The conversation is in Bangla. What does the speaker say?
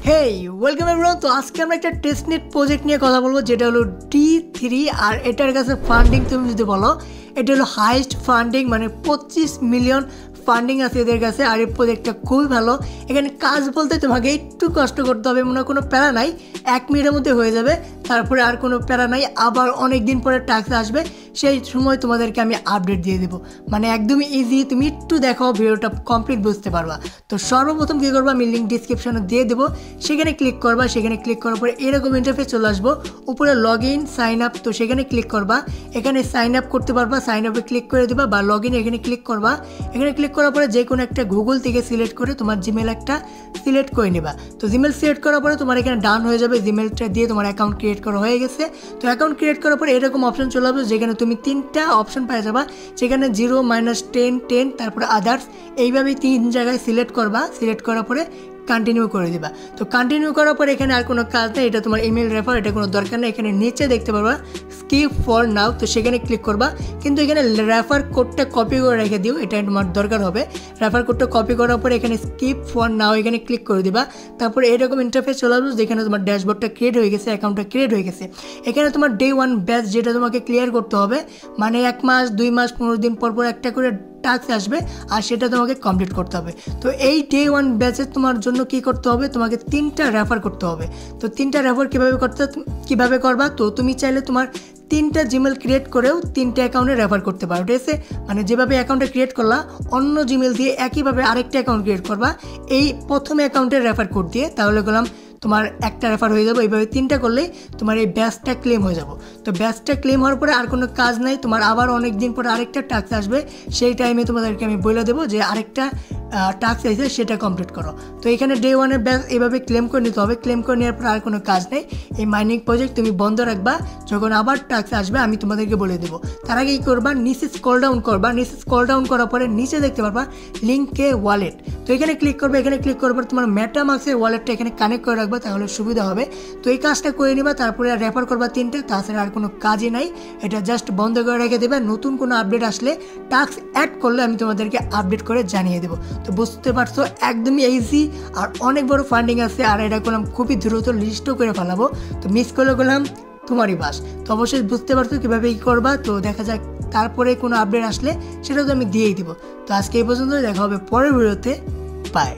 হেই ওয়েলকাম এভরিওয়ান। তো আজকে আমরা একটা টেস্টনেট প্রজেক্ট নিয়ে কথা বলবো, যেটা হলো D3। আর এটার কাছে ফান্ডিং তুমি যদি বলো, এটা হলো হাইয়েস্ট ফান্ডিং, মানে 25 মিলিয়ন ফান্ডিং আছে এদের কাছে। আর এই প্রজেক্টটা খুবই ভালো। এখানে কাজ বলতে তোমাকে একটু কষ্ট করতে হবে, মনে কোনো প্যারা নাই, 1 মিনিটের মধ্যে হয়ে যাবে। তারপরে আর কোনো প্যারা নাই, আবার অনেক দিন পরে টাস্ক আসবে, সেই সময় তোমাদেরকে আমি আপডেট দিয়ে দেবো। মানে একদমই ইজি, তুমি একটু দেখো, ভিডিওটা কমপ্লিট বুঝতে পারবা। তো সর্বপ্রথম কী করবা, আমি লিঙ্ক ডিসক্রিপশনে দিয়ে দেবো, সেখানে ক্লিক করবা। সেখানে ক্লিক করার পরে এরকম ইন্টারফেস চলে আসবো, উপরে লগ ইন সাইন আপ, তো সেখানে ক্লিক করবা। এখানে সাইন আপ করতে পারবা, সাইন আপে ক্লিক করে দেবা, বা লগ ইন এখানে ক্লিক করবা। এখানে ক্লিক করার পরে যে কোনো একটা গুগল থেকে সিলেক্ট করে তোমার জিমেল একটা সিলেক্ট করে নেবা। তো জিমেল সিলেক্ট করার পরে তোমার এখানে ডান হয়ে যাবে, জিমেলটা দিয়ে তোমার অ্যাকাউন্ট ক্রিয়েট করা হয়ে গেছে। তো অ্যাকাউন্ট ক্রিয়েট করার পরে এরকম অপশন চলে আসবে, যেখানে তুমি 3টা অপশন পেয়ে যাবা, সেখানে 0, -10, 10, তারপরে আদার্স, এইভাবেই 3 জায়গায় সিলেক্ট করবা। সিলেক্ট করার পরে কন্টিনিউ করে দিবা। তো কন্টিনিউ করার পরে এখানে আর কোনো কাজ নেই, এটা তোমার ইমেল রেফার, এটা কোনো দরকার নেই। এখানে নিচে দেখতে পারবা স্কিপ ফর নাও, তো সেখানে ক্লিক করবা। কিন্তু এখানে রেফার কোডটা কপি করে রেখে দিও, এটা তোমার দরকার হবে। রেফার কোডটা কপি করার পরে এখানে স্কিপ ফর নাও এখানে ক্লিক করে দিবা। তারপরে এরকম ইন্টারফেস চলে আসবে, যেখানে তোমার ড্যাশবোর্ডটা ক্রিয়েট হয়ে গেছে, অ্যাকাউন্টটা ক্রিয়েট হয়ে গেছে। এখানে তোমার ডে 1 ব্যাচ, যেটা তোমাকে ক্লিয়ার করতে হবে, মানে 1 মাস 2 মাস 15 দিন পর পর একটা করে টাস্ক আসবে, আর সেটা তোমাকে কমপ্লিট করতে হবে। তো এই ডে 1 ব্যাচে তোমার জন্য কী করতে হবে, তোমাকে 3টা রেফার করতে হবে। তো 3টা রেফার কীভাবে করবা, তো তুমি চাইলে তোমার 3টা জিমেল ক্রিয়েট করেও 3টা অ্যাকাউন্টে রেফার করতে পারো, ঠিক আছে। মানে যেভাবে অ্যাকাউন্টে ক্রিয়েট করলা, অন্য জিমেল দিয়ে একইভাবে আরেকটা অ্যাকাউন্ট ক্রিয়েট করবা এই প্রথম অ্যাকাউন্টের রেফার কোড দিয়ে, তাহলে গেলাম তোমার একটা রেফার হয়ে যাবে। এইভাবে 3টা করলেই তোমার এই ব্যাচটা ক্লেম হয়ে যাবো। তো ব্যাচটা ক্লেম হওয়ার পরে আর কোনো কাজ নাই, তোমার আবার অনেক দিন পরে আরেকটা টাস্ক আসবে, সেই টাইমে তোমাদেরকে আমি বলে দেবো যে আরেকটা টাস্ক আছে, সেটা কমপ্লিট করো। তো এখানে ডে 1-এর ব্যাচ এইভাবে ক্লেম করে নিতে হবে। ক্লেম করে নেওয়ার পর আর কোনো কাজ নেই, এই মাইনিং প্রজেক্ট তুমি বন্ধ রাখবা। যখন আবার টাস্ক আসবে আমি তোমাদেরকে বলে দেবো। তার আগে কী করবা, নিচে স্ক্রল ডাউন করবা। নিচে স্ক্রল ডাউন করার পরে নিচে দেখতে পারবা লিঙ্কে ওয়ালেট, তো এখানে ক্লিক করবে। এখানে ক্লিক করার পর তোমার মেটামাস্কের ওয়ালেটটা এখানে কানেক্ট করে রাখবা, তাহলে সুবিধা হবে। তো এই কাজটা করে নিবা, তারপরে রেফার করবা 3টা, তাছাড়া আর কোনো কাজই নাই। এটা জাস্ট বন্ধ করে রেখে দেবে। নতুন কোনো আপডেট আসলে, টাস্ক অ্যাড করলে আমি তোমাদেরকে আপডেট করে জানিয়ে দেবো। তো বুঝতে পারছো, একদমই ইজি আর অনেক বড় ফান্ডিং আছে। আর এটা করলাম খুবই দ্রুত, লিস্টও করে ফেলাবো। তো মিস করে গেলাম তোমারই বাস। তো অবশ্যই বুঝতে পারছো কীভাবে কী করবা। তো দেখা যাক তারপরে কোনো আপডেট আসলে সেটা তো আমি দিয়েই দিব। তো আজকে এই পর্যন্ত, দেখা হবে পরের ভিডিওতে। বাই।